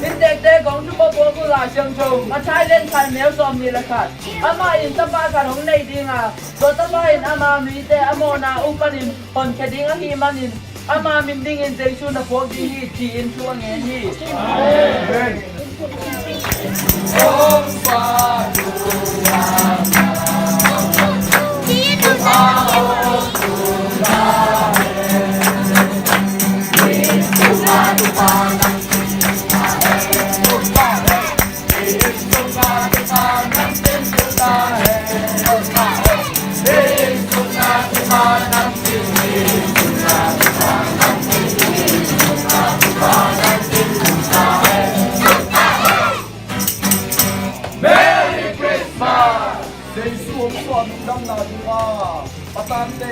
เด็กๆของชุมพรกุหลาบเชียงชงมาใช้เล่นคันเหนียวซอมนี่แหละค่ะอามาอินตบ้ากันของในดิงอ่ะตัวตบ้าอินอามามีแต่อโมนาอุปนินคนแค่ดิงอ่ะฮีมันอินอามามินดิงอินเตชุนพวกดีฮีจีอินช่วงเงี้ยฮีองฟ้าดูลาที่ดูลาดูลาดูลาดูลาPatante,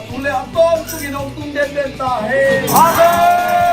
Tulia, Tom, Tuginong, Tungden, Tahe. Amen!